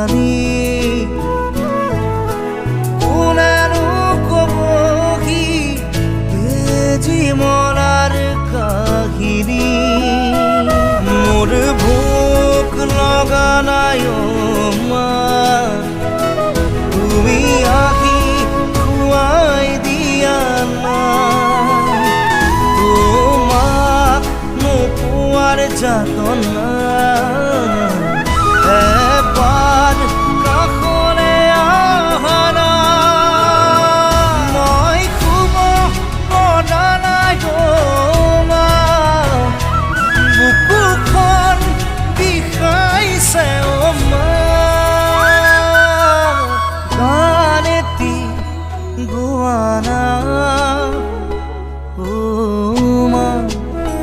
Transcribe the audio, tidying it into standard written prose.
জানি কোনেনো কব কি জীৱনৰ কাহিনী মোৰ ভোক লগা নাই মা তুমি আহি খুৱাই দিয়া না তোমাক নোপোৱাৰ যাতনা